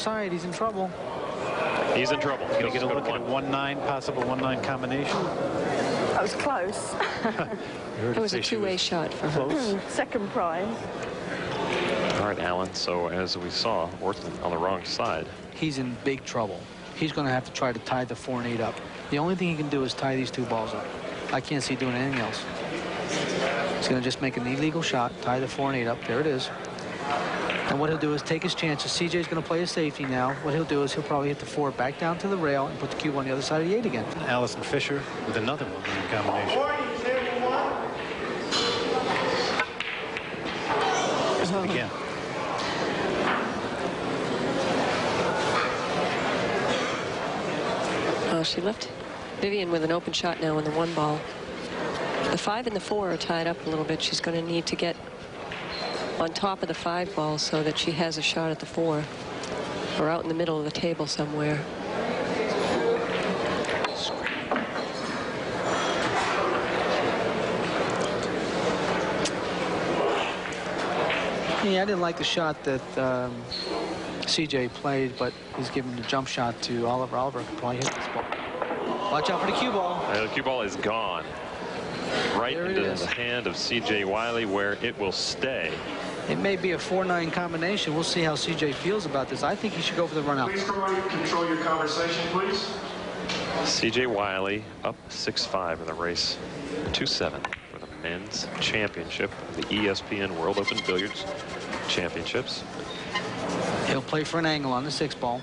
side, he's in trouble. He's in trouble. Going to get a look at a 1-9, possible 1-9 combination. That was close. It was a two-way shot for her. Second prize. All right, Alan. So as we saw, Orton on the wrong side. He's in big trouble. He's going to have to try to tie the 4 and 8 up. The only thing he can do is tie these 2 balls up. I can't see doing anything else. He's going to just make an illegal shot, tie the 4 and 8 up. There it is. And what he'll do is take his chances. CJ's going to play a safety now. What he'll do is he'll probably hit the 4 back down to the rail and put the cube on the other side of the 8 again. Allison Fisher with another one in combination. Here's it again. She left Vivian with an open shot now in the 1 ball. The 5 and the 4 are tied up a little bit. She's going to need to get on top of the 5 ball so that she has a shot at the 4 or out in the middle of the table somewhere. Yeah, I didn't like the shot that CJ played, but he's giving the jump shot to Oliver. Oliver can probably hit this ball. Watch out for the cue ball. The cue ball is gone. Right into the hand of CJ Wiley, where it will stay. It may be a 4-9 combination. We'll see how CJ feels about this. I think he should go for the run out. Please control your conversation, please. CJ Wiley up 6-5 in the race 2-7 for the men's championship of the ESPN World Open Billiards Championships. He'll play for an angle on the 6 ball.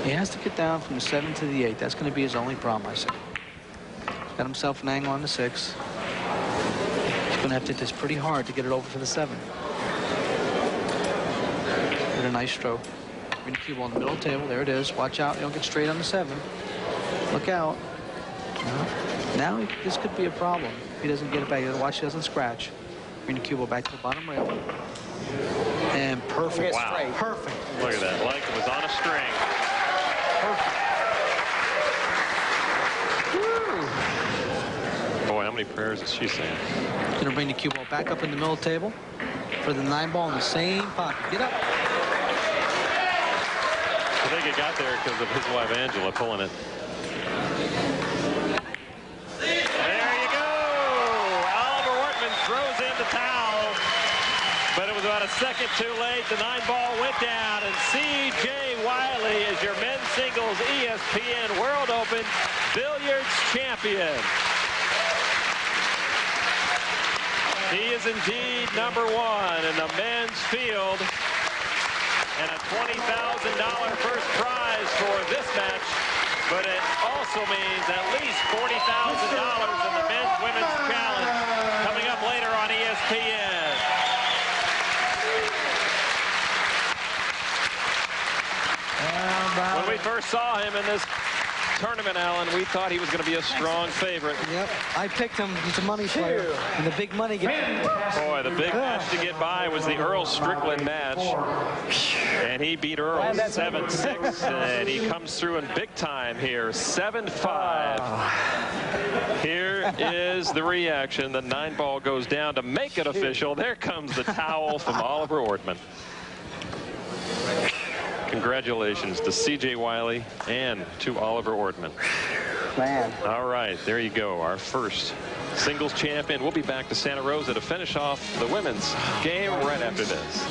He has to get down from the 7 to the 8. That's going to be his only problem, I say. Got himself an angle on the 6. He's going to have to hit this pretty hard to get it over for the 7. With a nice stroke. Bring the cue ball in the middle of the table. There it is. Watch out. You don't get straight on the 7. Look out. Now this could be a problem. If he doesn't get it back, watch he doesn't scratch. Bring the cue ball back to the bottom rail. And perfect. Wow. Perfect. Look at that. Like it was on a string. Perfect. Boy, how many prayers is she saying? Going to bring the cue ball back up in the middle table for the 9 ball in the same pocket. Get up. I think it got there because of his wife Angela pulling it. There you go. Oliver Ortman throws in the towel, but it was about a second too late. The 9 ball went down, and CJ Wiley is your men's singles ESPN World Open Billiards champion. He is indeed #1 in the men's field, and a $20,000 first prize for this match, but it also means at least $40,000 in the men's women's challenge coming up later on ESPN. When we first saw him in this tournament, Alan, we thought he was going to be a strong favorite. Yep, I picked him. He's a money player, and the big money gets. Boy, the big match to get by was the Earl Stickland match, and he beat Earl 7-6, and he comes through in big time here, 7-5. Here is the reaction. The 9 ball goes down to make it official. There comes the towel from Oliver Ortman. Congratulations to CJ Wiley and to Oliver Ortman. Man. All right, there you go, our first singles champion. We'll be back to Santa Rosa to finish off the women's game right after this.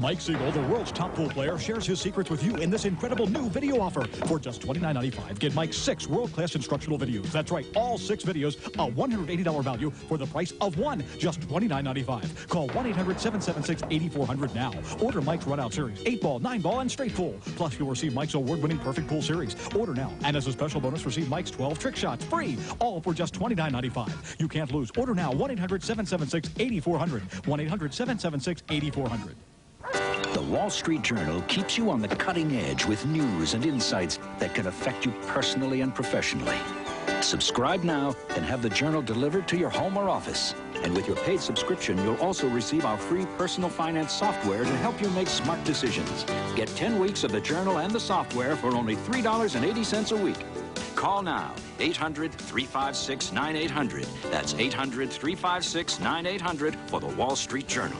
Mike Siegel, the world's top pool player, shares his secrets with you in this incredible new video offer. For just $29.95, get Mike 6 world-class instructional videos. That's right, all 6 videos, a $180 value for the price of 1, just $29.95. Call 1-800-776-8400 now. Order Mike's Run-Out Series, 8-ball, 9-ball, and straight pool. Plus, you'll receive Mike's award-winning Perfect Pool Series. Order now, and as a special bonus, receive Mike's 12 trick shots free, all for just $29.95. You can't lose. Order now, 1-800-776-8400. 1-800-776-8400. The Wall Street Journal keeps you on the cutting edge with news and insights that can affect you personally and professionally. Subscribe now and have the Journal delivered to your home or office. And with your paid subscription, you'll also receive our free personal finance software to help you make smart decisions. Get 10 weeks of the Journal and the software for only $3.80 a week. Call now, 800-356-9800. That's 800-356-9800 for the Wall Street Journal.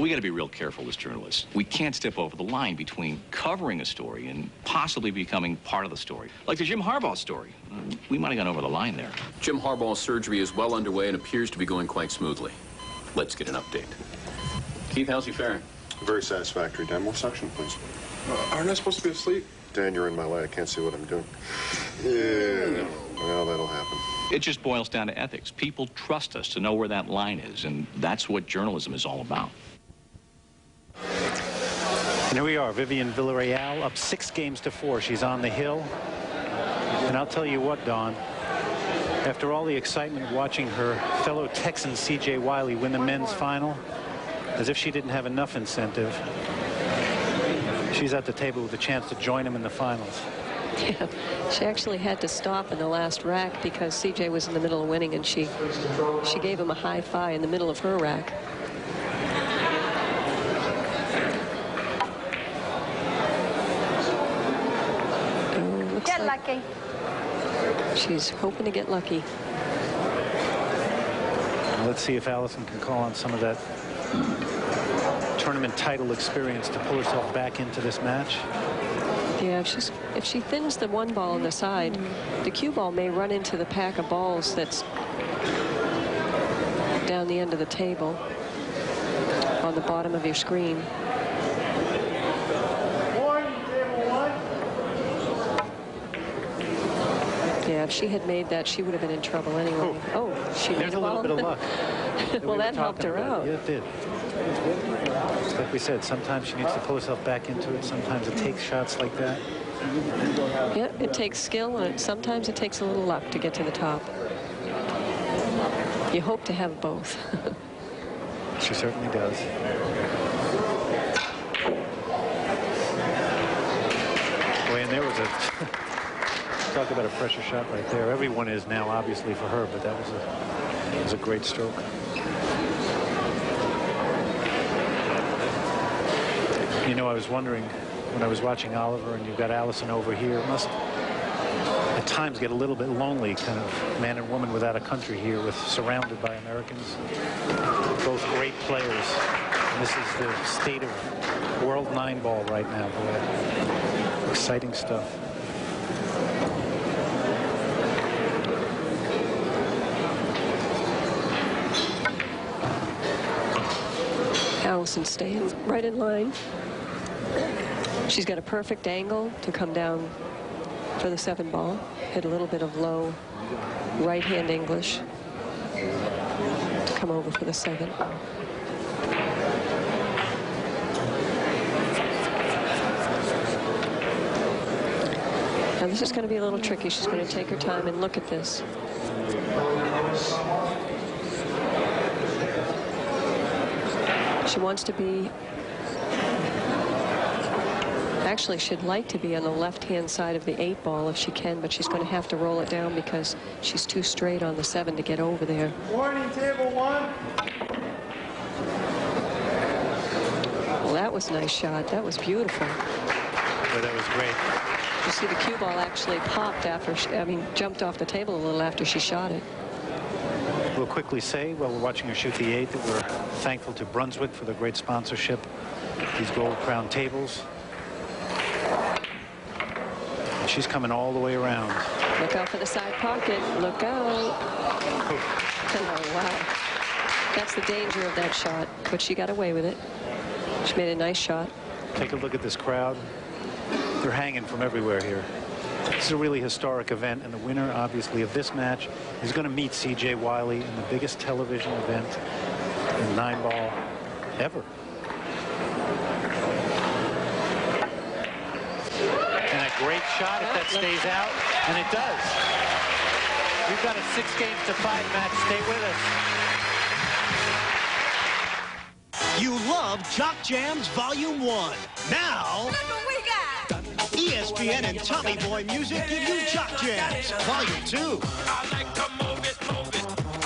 We got to be real careful as journalists. We can't step over the line between covering a story and possibly becoming part of the story. Like the Jim Harbaugh story. We might have gone over the line there. Jim Harbaugh's surgery is well underway and appears to be going quite smoothly. Let's get an update. Keith, how's he faring? Very satisfactory. Dan, more suction, please. Aren't I supposed to be asleep? Dan, you're in my way. I can't see what I'm doing. Yeah. Well, that'll happen. It just boils down to ethics. People trust us to know where that line is, and that's what journalism is all about. And here we are, Vivian Villareal up 6-4. She's on the hill. And I'll tell you what, Dawn, after all the excitement watching her fellow Texan C.J. Wiley win the men's final, as if she didn't have enough incentive, she's at the table with a chance to join him in the finals. Yeah, she actually had to stop in the last rack because C.J. was in the middle of winning, and she gave him a high five in the middle of her rack. Get lucky. She's hoping to get lucky. Let's see if Allison can call on some of that tournament title experience to pull herself back into this match. Yeah, if she thins the one ball on the side, the cue ball may run into the pack of balls that's down the end of the table on the bottom of your screen. Yeah, if she had made that, she would have been in trouble anyway. Oh, she made a little bit of luck. Well, that helped her out. Yeah, it did. Like we said, sometimes she needs to pull herself back into it. Sometimes it takes shots like that. Yeah, it takes skill, and sometimes it takes a little luck to get to the top. You hope to have both. She certainly does. Boy, and there was a talk about a pressure shot right there. Everyone is now, obviously, for her, but that was a great stroke. You know, I was wondering when I was watching Oliver, and you've got Allison over here, it must at times get a little bit lonely, kind of man and woman without a country here, surrounded by Americans. Both great players. And this is the state of World 9-ball right now, boy. Exciting stuff. Allison staying right in line. She's got a perfect angle to come down for the 7-ball. Hit a little bit of low right-hand English to come over for the 7. Now this is going to be a little tricky. She's going to take her time and look at this. She wants to be, actually she'd like to be on the left-hand side of the 8-ball if she can, but she's going to have to roll it down because she's too straight on the 7 to get over there. Warning, table 1. Well, that was a nice shot. That was beautiful. Well, that was great. You see the cue ball actually popped after jumped off the table a little after she shot it. We'll quickly say, while we're watching her shoot the 8, that we're thankful to Brunswick for their great sponsorship, these gold crown tables. And she's coming all the way around. Look out for the side pocket. Look out. Oh, wow. That's the danger of that shot, but she got away with it. She made a nice shot. Take a look at this crowd. They're hanging from everywhere here. This is a really historic event, and the winner, obviously, of this match is going to meet C.J. Wiley in the biggest television event in 9-ball ever. And a great shot if that stays out, and it does. We've got a 6-5 match. Stay with us. You love Jock Jams Volume 1. Now, ESPN and Tommy Boy Music give you Jock Jams Volume 2.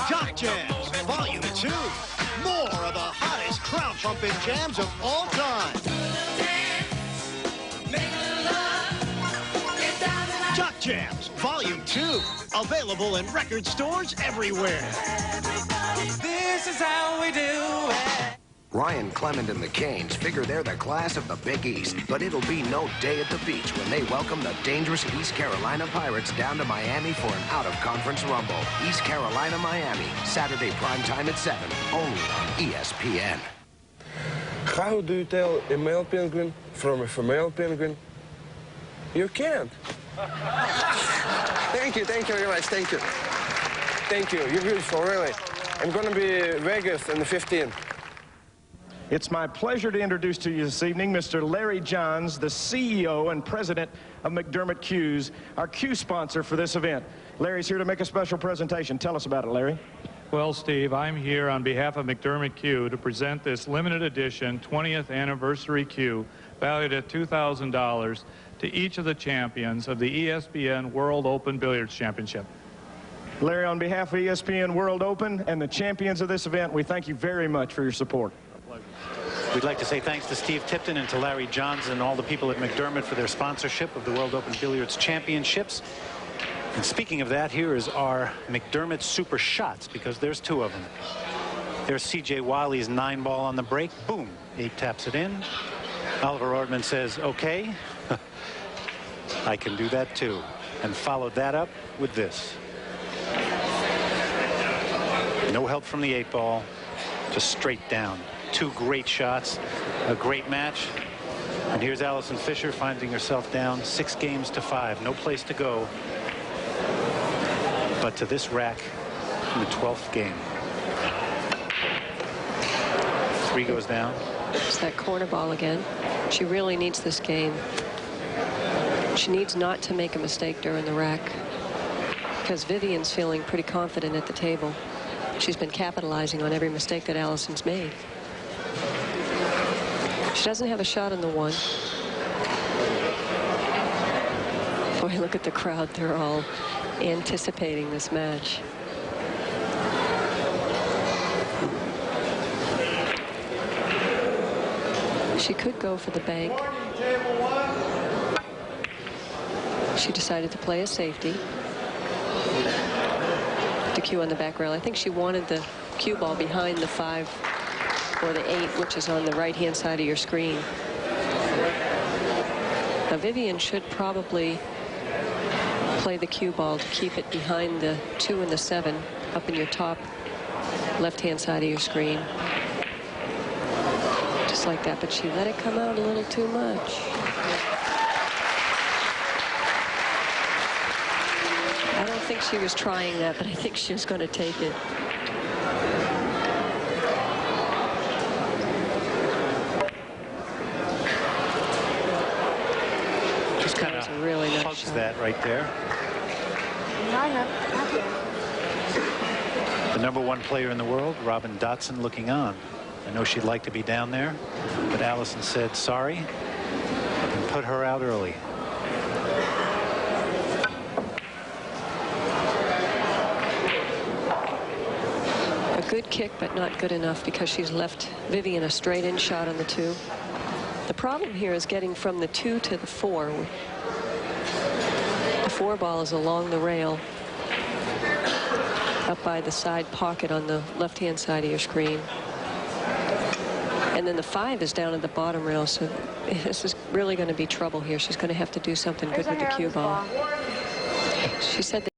Jock Jams Volume 2. More of the hottest crowd pumping jams of all time. Jams, Volume 2. Available in record stores everywhere. This is how we do it. Ryan Clement and the Canes figure they're the class of the Big East, but it'll be no day at the beach when they welcome the dangerous East Carolina Pirates down to Miami for an out-of-conference rumble. East Carolina, Miami, Saturday primetime at 7, only on ESPN. How do you tell a male penguin from a female penguin? You can't. Thank you very much, thank you. Thank you, you're beautiful, really. I'm gonna be Vegas on the 15th. It's my pleasure to introduce to you this evening Mr. Larry Johns, the CEO and president of McDermott Q's, our Q sponsor for this event. Larry's here to make a special presentation. Tell us about it, Larry. Well, Steve, I'm here on behalf of McDermott Q to present this limited edition 20th anniversary Q valued at $2,000 to each of the champions of the ESPN World Open Billiards Championship. Larry, on behalf of ESPN World Open and the champions of this event, we thank you very much for your support. We'd like to say thanks to Steve Tipton and to Larry Johns and all the people at McDermott for their sponsorship of the World Open Billiards Championships. And speaking of that, here is our McDermott Super Shots, because there's 2 of them. There's C.J. Wiley's 9-ball on the break. Boom. 8 taps it in. Oliver Ordman says, okay, I can do that too. And followed that up with this. No help from the 8-ball, just straight down. 2 great shots, a great match. And here's Allison Fisher finding herself down 6 games to 5. No place to go but to this rack in the 12th game. 3 goes down. It's that corner ball again. She really needs this game. She needs not to make a mistake during the rack, because Vivian's feeling pretty confident at the table. She's been capitalizing on every mistake that Allison's made. She doesn't have a shot on the 1. Boy, look at the crowd. They're all anticipating this match. She could go for the bank. She decided to play a safety. The cue on the back rail. I think she wanted the cue ball behind the 5 or the 8, which is on the right-hand side of your screen. Now, Vivian should probably play the cue ball to keep it behind the 2 and the 7 up in your top left-hand side of your screen. Just like that, but she let it come out a little too much. I don't think she was trying that, but I think she was going to take it. Just kind of really hugs that right there. The #1 player in the world, Robin Dotson, looking on. I know she'd like to be down there, but Allison said sorry and put her out early. A good kick, but not good enough, because she's left Vivian a straight-in shot on the 2. The problem here is getting from the 2 to the 4. The 4 ball is along the rail, up by the side pocket on the left-hand side of your screen. And then the 5 is down at the bottom rail, so this is really going to be trouble here. She's going to have to do something good with the cue ball. She said that